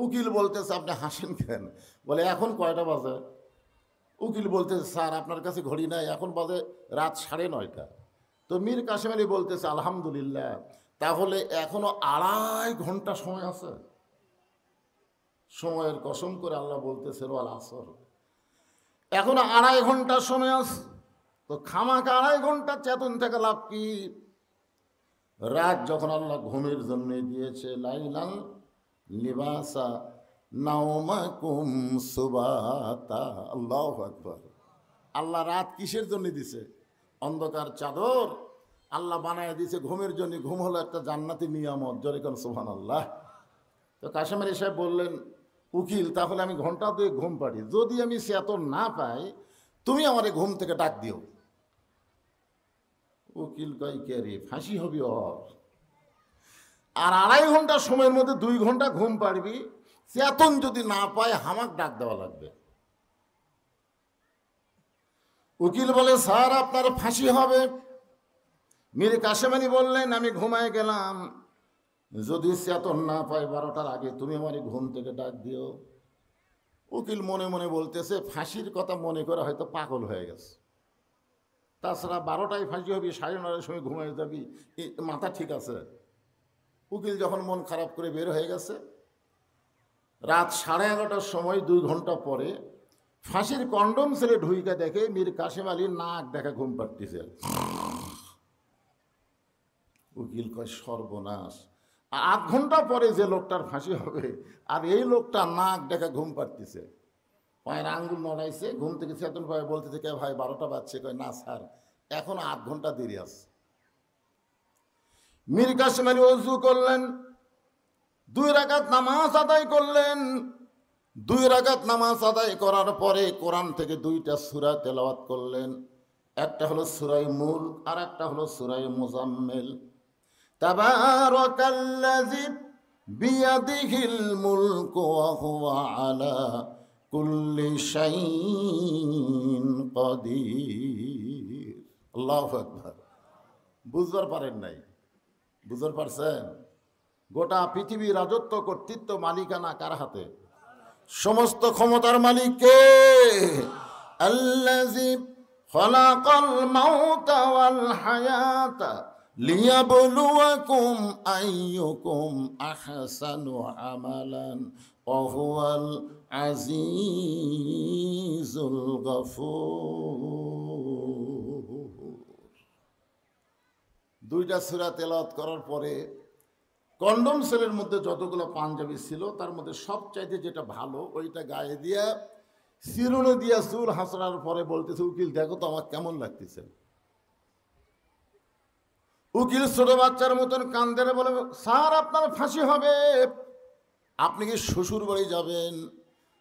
উকিল বলতেছে আপনি হাসেন কেন? বলে এখন কয়টা বাজে? উকিল বলতেছে স্যার আপনার কাছে ঘড়ি নাই, এখন বাজে রাত 9:30। তো মীর কাসেম আলী বলতেছে আলহামদুলিল্লাহ, তাহলে এখনো 2.5 ঘন্টা সময় আছে। সময়ের কসম করে আল্লাহ বলতেছে ওয়াল আসর, এখনো 2.5 ঘন্টা সময় আছে। তো খামাকা 2.5 ঘন্টা চেতন থেকে লাভ কি? রাত যখন আল্লাহ ঘুমের জন্য দিয়েছে, লাইলাল লিবাসা নাওমাকুম সুবাতা, আল্লাহু আকবার। আল্লাহ রাত কিসের জন্য দিছে? অন্ধকার চাদর আল্লাহ বানায় দিয়েছে ঘুমের জন্য। ঘুম হলো একটা জান্নাতি নিয়ামত, জোরে কোন সুবহানাল্লাহ। তো কাশেম আলী সাহেব বললেন, উকিল তাহলে আমি ঘন্টা 2 ঘুম পাড়ি, যদি আমি চেতন না পাই তুমি আমার ঘুম থেকে ডাক দিও। উকিল কয় কে রে, ফাঁসি হবি ওর। আর 2.5 ঘন্টা সময়ের মধ্যে 2 ঘন্টা ঘুম পাড়বি, চেতন যদি না পায় হামাক ডাক দেওয়া লাগবে। উকিল বলে স্যার আপনার ফাঁসি হবে। মীর কাসেম আলী বললেন আমি ঘুমায় গেলাম, যদি চেতন না পাই 12টার আগে তুমি আমার ঘুম থেকে ডাক দিও। উকিল মনে মনে বলতেছে ফাঁসির কথা মনে করে হয়তো পাগল হয়ে গেছে, তাছাড়া 12টায় ফাঁসি হবি, 9:30টার সময় ঘুমায় যাবি, মাথা ঠিক আছে। উকিল যখন মন খারাপ করে বের হয়ে গেছে, রাত 11:30টার সময় 2 ঘন্টা পরে ফাঁসির কন্ডম ছেলে ঢুইকা দেখে মীর কাসেম আলীর নাক দেখা ঘুম পাড়তেছে। উকিল কয় সর্বনাশ, 8 ঘন্টা পরে যে লোকটার ফাঁসি হবে আর এই লোকটা নাক দেখা ঘুম পাড়তেছে। পায়ের আঙ্গুল নড়াইছে, ঘুম থেকে চেতন পায়, বলতেছে কে ভাই 12টা বাজছে? কয় না স্যার, এখন 8 ঘন্টা দেরি আছে। মীর কাসেম আলী ওযু করলেন, 2 রাকাত নামাজ আদায় করলেন। 2 রাকাত নামাজ আদায় করার পরে কোরআন থেকে 2টা সূরা তেলাওয়াত করলেন। একটা হলো সূরা মুলক আর একটা হলো সূরা মুজাম্মিল। তাবারাকাল্লাযী বিয়াদিহিল মুলকু ওয়া হুয়া আলা কুল্লি শাইইন কাদির। আল্লাহু আকবার। বুঝবার পারেন নাই? বুঝতে পারছেন? গোটা পৃথিবীর রাজত্ব কর্তৃত্ব মালিকানা কার হাতে? সমস্ত ক্ষমতার মালিক কে? আল্লাযী খালাকাল মাউতা ওয়াল হায়াতা লিয়াবলুয়াকুম আইয়ুকুম আহসানু আমালান ওয়া হুয়াল আজিজুল গফুর। 2টা সূরা তেলাওয়াত করার পরে কন্ডম সেলের মধ্যে যতগুলো পাঞ্জাবি ছিল তার মধ্যে সবচাইতে যেটা ভালো ওইটা গায়ে দিয়া চিরুনি দিয়া চুল হাসড়ার পরে বলতেছে উকিল দেখো তো আমার কেমন লাগতেছে। উকিল ছোট বাচ্চার মতন কান্দে বলে স্যার আপনার ফাঁসি হবে। আপনি কি শ্বশুর বাড়ি যাবেন?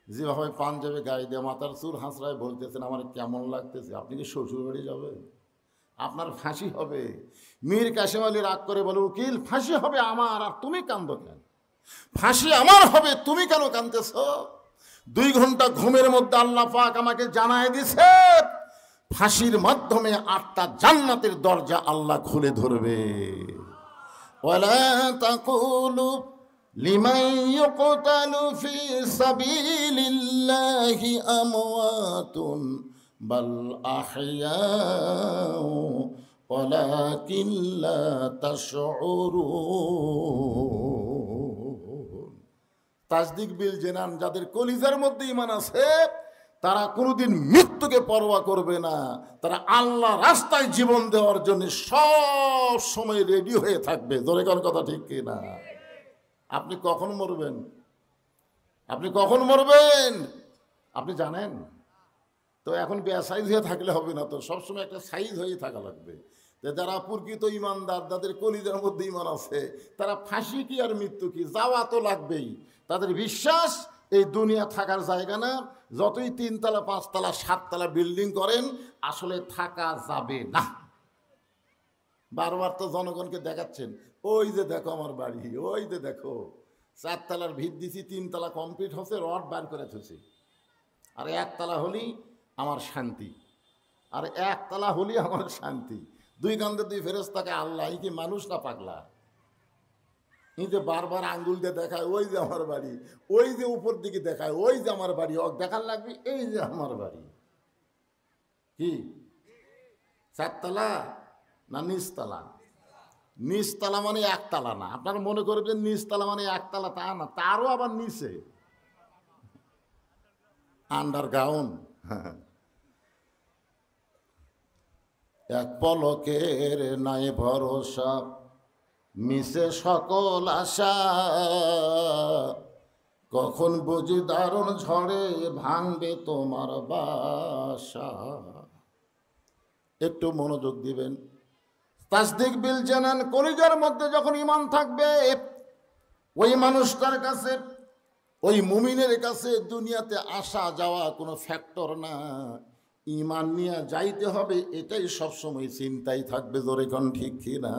যেভাবে পাঞ্জাবি গায়ে দিয়ে মাথার চুল হাসড়ায় বলতেছেন আমার কেমন লাগতেছে, আপনি কি শ্বশুর বাড়ি যাবেন? আপনার ফাঁসি হবে। মীর কাসেম আলী রাগ করে বলে উকিল ফাঁসি হবে আমার, আর তুমি কান্দো কেন? ফাঁসি আমার হবে, তুমি কেন কাঁদতেছ? 2 ঘন্টা ঘুমের মধ্যে আল্লাহ পাক আমাকে জানায় দিছে ফাঁসির মাধ্যমে 8টা জান্নাতের দরজা আল্লাহ খুলে ধরবে। ওয়ালা তাকুলু লিমান ইউকতালু ফি সাবিলিল্লাহি আমওয়াতুন বাল আহইয়াউ ওয়ালাকিন লা তাশউরুন। তাসদিক বিল জেনান, যাদের কলিজার মধ্যে ঈমান আছে তারা কোনোদিন মৃত্যুকে পরোয়া করবে না, তারা আল্লাহ রাস্তায় জীবন দেওয়ার জন্য সব সময় রেডি হয়ে থাকবে। জোরে কোন কথা ঠিক কি না? আপনি কখন মরবেন? আপনি কখন মরবেন আপনি জানেন তো? এখন বেসাইজ হয়ে থাকলে হবে না তো, সবসময় একটা সাইজ হয়ে থাকা লাগবে। যারা প্রকৃত ইমানদার, যাদের কলিজার মধ্যে ঈমান আছে, তারা ফাঁসি কি আর মৃত্যু কি, যাওয়া তো লাগবেই। তাদের বিশ্বাস এই দুনিয়া থাকার জায়গা না, যতই 3 তলা 5 তলা 7 তলা বিল্ডিং করেন আসলে থাকা যাবে না। বারবার তো জনগণকে দেখাচ্ছেন, ওই যে দেখো আমার বাড়ি, ওই যে দেখো 4 তলার ভিত দিছি, 3 তলা কমপ্লিট হচ্ছে, রড বার করে থুছি, আর 1 তলা হলেই আমার শান্তি, আর 1 তলা হলেই আমার শান্তি। 2 কান্দে 2 ফেরেশতাকে আল্লাহ কি মানুষ না পাগলা? এই যে বারবার আঙ্গুল দিয়ে দেখায় ওই যে আমার বাড়ি, ওই যে উপর দিকে দেখায় ওই যে আমার বাড়ি, দেখার লাগবে এই যে আমার বাড়ি। কি চারতলা না নিচতলা? নিচতলা মানে একতলা না। আপনারা মনে করবেন নিচতলা মানে একতলা, তা না, তারও আবার নিচে আন্ডারগ্রাউন্ড। এক পলকের নাই ভরসা, মিশে সকল আশা, কখন বুঝি দারুণ ঝড়ে ভাঙবে তোমার বাসা। একটু মনোযোগ দিবেন। তাসদিক বিল জানান, কলিজার মধ্যে যখন ঈমান থাকবে ওই মানুষটার কাছে, ওই মুমিনের কাছে দুনিয়াতে আসা যাওয়া কোনো ফ্যাক্টর না। ঈমান নিয়ে যাইতে হবে এটাই সবসময় চিন্তাই থাকবে। জোরে কোন ঠিক কি না?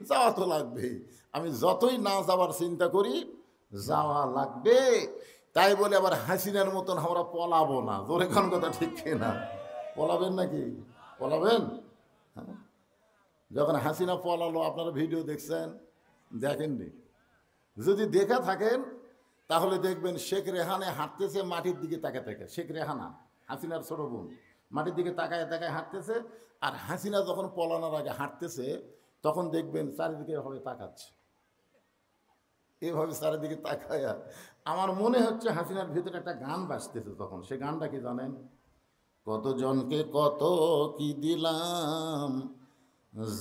যাওয়া তো লাগবে, আমি যতই না যাওয়ার চিন্তা করি যাওয়া লাগবে। তাই বলে আবার হাসিনার মতন আমরা পলাবো না। জোরে কোন কথা ঠিক কি না? পলাবেন নাকি? পলাবেন? হ্যাঁ, যখন হাসিনা পলালো আপনারা ভিডিও দেখছেন? দেখেননি? যদি দেখে থাকেন তাহলে দেখবেন শেখ রেহানে হাঁটতেছে মাটির দিকে তাকায় তাকায়। শেখ রেহানা হাসিনার ছোট বোন মাটির দিকে তাকায় তাকায় হাঁটতেছে, আর হাসিনা যখন পলানোর আগে হাঁটতেছে তখন দেখবেন চারিদিকে এভাবে তাকাচ্ছে, এভাবে চারিদিকে তাকায়। আমার মনে হচ্ছে হাসিনার ভিতরে একটা গান বাজতেছে তখন। সে গানটা কি জানেন? কতজনকে কত কি দিলাম,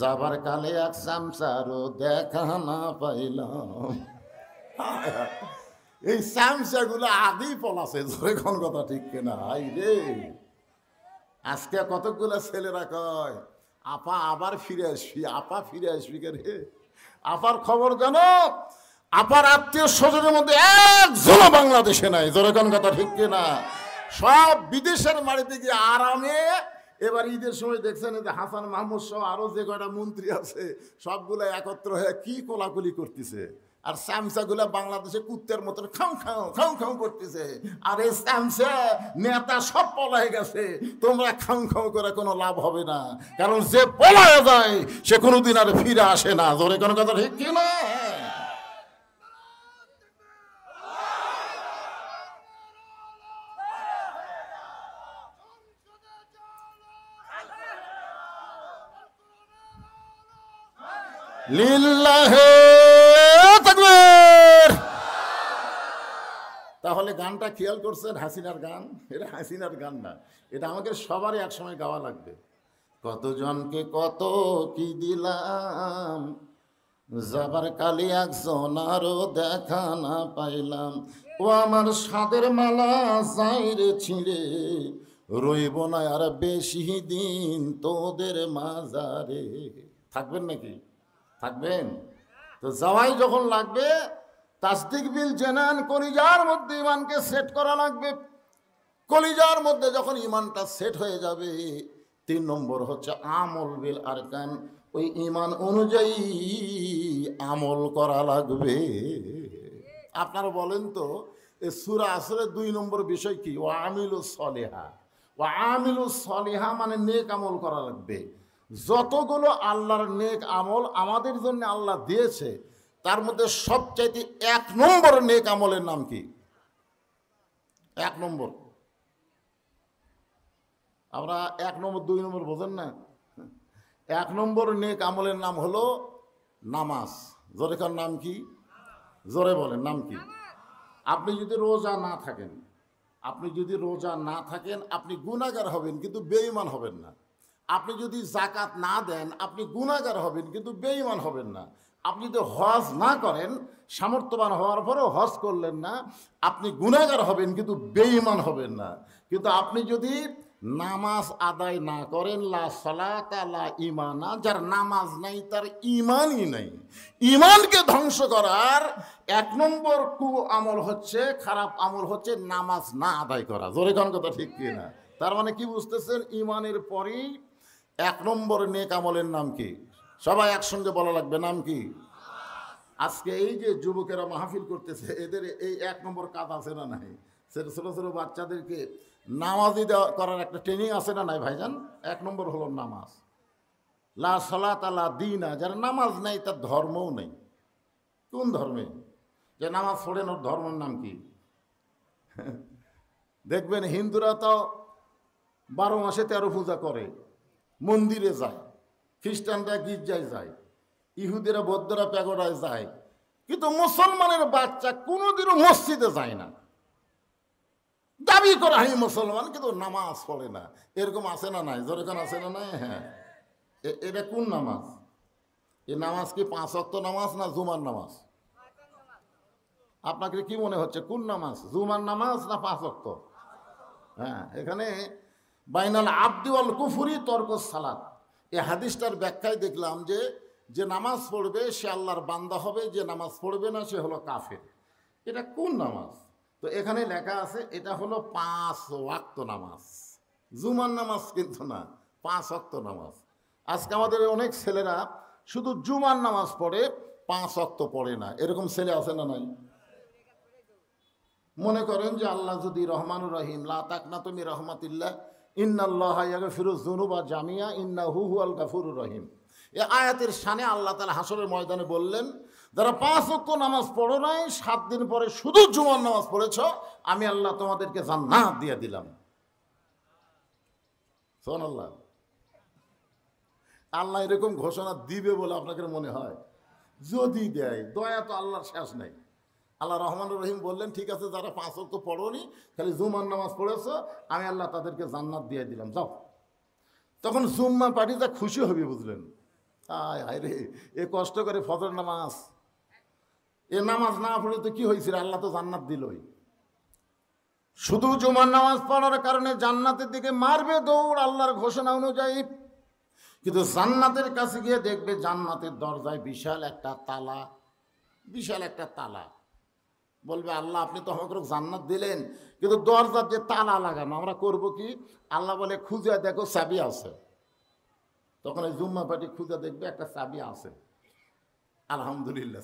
যাবার কালে এক চামচারও দেখা না পাইলাম। এই চামচাগুলো আগেই পলাছে। জোরে কোন কথা ঠিক কিনা? হাই রে, আজকে কতগুলো ছেলেরা কয় আপা আবার ফিরে আসবি, আপা ফিরে আসবি কে রে? আপার খবর জানো? আপার আত্মীয় স্বজনের মধ্যে একজনও বাংলাদেশে নাই। জোরে কোন কথা ঠিক কিনা? সব বিদেশের মাটিতে গিয়ে আরামে। এবার ঈদের সময় দেখছেন যে হাসান মাহমুদ সহ আরো যে কয়টা মন্ত্রী আছে সবগুলো একত্র হয়ে কি কোলাকুলি করতেছে, আর চামচাগুলা বাংলাদেশে কুত্তের মতন খাও খাও খাও খাও করতেছে। আর এই চামচা নেতা সব পলায় গেছে। তোমরা খাও খাও করে কোনো লাভ হবে না, কারণ যে পলায় যায় সে কোনোদিন আর ফিরে আসে না। জোরে কোনো কথা ঠিক কি না? লিল্লাহে তাকবীর। তাহলে গানটা খেয়াল করছেন? হাসিনার গান। এটা হাসিনার গান না, এটা আমাদের সবারই একসময় গাওয়া লাগবে। কতজনকে কত কি দিলাম, যাবার কালে একজন আরো দেখা না পাইলাম। ও আমার সাদের মালা যাইরে ছিঁড়ে, রইব না আর বেশি দিন তোদের মাজারে। থাকবেন নাকি? থাকবেন তো? যাওয়াই যখন লাগবে তাসদিক বিল জানান, কলিজার মধ্যে ঈমানকে সেট করা লাগবে। কলিজার মধ্যে যখন ঈমানটা সেট হয়ে যাবে, 3 নম্বর হচ্ছে আমল বিল আরকান। ওই ঈমান অনুযায়ী আমল করা লাগবে। আপনারা বলেন তো, এই সূরা আসরের 2 নম্বর বিষয় কি? ও আমিলুস সলিহা। ও আমিলুস সলিহা মানে নেক আমল করা লাগবে। যতগুলো আল্লাহর নেক আমল আমাদের জন্য আল্লাহ দিয়েছে তার মধ্যে সবচাইতে 1 নম্বর নেক আমলের নাম কি? 1 নম্বর। আমরা 1 নম্বর 2 নম্বর বোঝেন না? 1 নম্বর নেক আমলের নাম হলো নামাজ। জোরে কার নাম কি? জোরে বলেন নাম কি? আপনি যদি রোজা না থাকেন, আপনি গুনাহগার হবেন কিন্তু বেঈমান হবেন না। আপনি যদি যাকাত না দেন আপনি গুনাহগার হবেন কিন্তু বেঈমান হবেন না। আপনি যদি হজ না করেন, সামর্থ্যবান হওয়ার পরেও হজ করলেন না, আপনি গুনাহগার হবেন কিন্তু বেঈমান হবেন না। কিন্তু আপনি যদি নামাজ আদায় না করেন, লা সালাতা লা ঈমানা, যার নামাজ নাই তার ঈমানই নাই। ঈমানকে ধ্বংস করার 1 নম্বর আমল হচ্ছে, খারাপ আমল হচ্ছে নামাজ না আদায় করা। জোরে কোন কথা ঠিক কি না? তার মানে কি বুঝতেছেন? ঈমানের পরেই 1 নম্বর নেক আমলের নাম কি? সবাই একসঙ্গে বলা লাগবে, নাম কি? আজকে এই যে যুবকেরা মাহফিল করতেছে, এদের এই 1 নম্বর কাজ আছে না নাই? ছোট ছোট বাচ্চাদেরকে নামাজি করার একটা ট্রেনিং আছে না নাই ভাইজান? 1 নম্বর হলো নামাজ। লা সালাতা লা দীনা, যার নামাজ নাই তার ধর্মও নেই। কোন ধর্মে? যে নামাজ পড়েন ওর ধর্মের নাম কি? দেখবেন হিন্দুরা তো 12 মাসে 13 পূজা করে, মন্দিরে যায়, খ্রিস্টানরা গির্জায় যায়, ইহুদিরা বৌদ্ধরা প্যাগোডায় যায়, কিন্তু মুসলমানের বাচ্চা কোনোদিনও মসজিদে যায় না। দাবি করে আমি মুসলমান, কিন্তু নামাজ পড়ে না। এরকম আছে না নাই? যেরকম আছে না নাই? হ্যাঁ, এটা কোন নামাজ? এই নামাজ কি 5 ওয়াক্ত নামাজ না জুমার নামাজ? আপনাকে কি মনে হচ্ছে কোন নামাজ, জুমার নামাজ না 5 ওয়াক্ত? হ্যাঁ, এখানে বাইনাল আবদি ওয়াল কুফরি তরকুস সালাত, এই হাদিসটার ব্যাখ্যায় দেখলাম যে যে নামাজ পড়বে সে আল্লাহর বান্দা হবে, যে নামাজ পড়বে না সে হলো কাফের। এটা কোন নামাজ? তো এখানে লেখা আছে এটা হলো 5 ওয়াক্ত নামাজ, জুমার নামাজ কিন্তু না, 5 ওয়াক্ত নামাজ। আজকে আমাদের অনেক ছেলেরা শুধু জুমার নামাজ পড়ে, 5 ওয়াক্ত পড়ে না। এরকম ছেলে আছে না নাই? মনে করেন যে আল্লাহ যদি রহমানুর রহিম, লা তাকনাতু মির রাহমাতিল্লাহ ইন্নাল্লাহা ইয়াগফিরুয যুনুবা জামিয়া ইন্নাহু হুয়াল গাফুরুর রহিম, এই আয়াতের শানে আল্লাহ তাআলা হাসরের ময়দানে বললেন, যারা 5 ওয়াক্ত নামাজ পড়ো নাই, 7 দিন পরে শুধু জুমার নামাজ পড়েছ, আমি আল্লাহ তোমাদেরকে জান্নাত দিয়ে দিলাম। সুবহানাল্লাহ। আল্লাহ এরকম ঘোষণা দিবে বলে আপনাদের মনে হয়? যদি দেয়, দয়া তো আল্লাহর শেষ নাই। আল্লাহ রহমানুর রহিম বললেন, ঠিক আছে, যারা 5 ওয়াক্ত পড়োনি, খালি জুমার নামাজ পড়েছ, আমি আল্লাহ তাদেরকে জান্নাত দিয়ে দিলাম, যাও। তখন জুম্মা পার্টিটা খুশি হবে, বুঝলেন? আয় হায় রে, এ কষ্ট করে ফজর নামাজ, এ নামাজ না পড়ে তো কি হয়েছিল, আল্লাহ তো জান্নাত দিলই। শুধু জুমার নামাজ পড়ার কারণে জান্নাতের দিকে মারবে দৌড় আল্লাহর ঘোষণা অনুযায়ী, কিন্তু জান্নাতের কাছে গিয়ে দেখবে জান্নাতের দরজায় বিশাল একটা তালা, বিশাল একটা তালা। বলবে, আল্লাহ আপনি তো আমাকে জান্নাত দিলেন, কিন্তু দরজার যে তালা লাগানো, আমরা করব কি? আল্লাহ বলে, খুঁজে দেখো চাবি আছে। তখন এই জুম্মা পার্টি খুঁজে দেখবে একটা চাবি আছে, আলহামদুলিল্লাহ।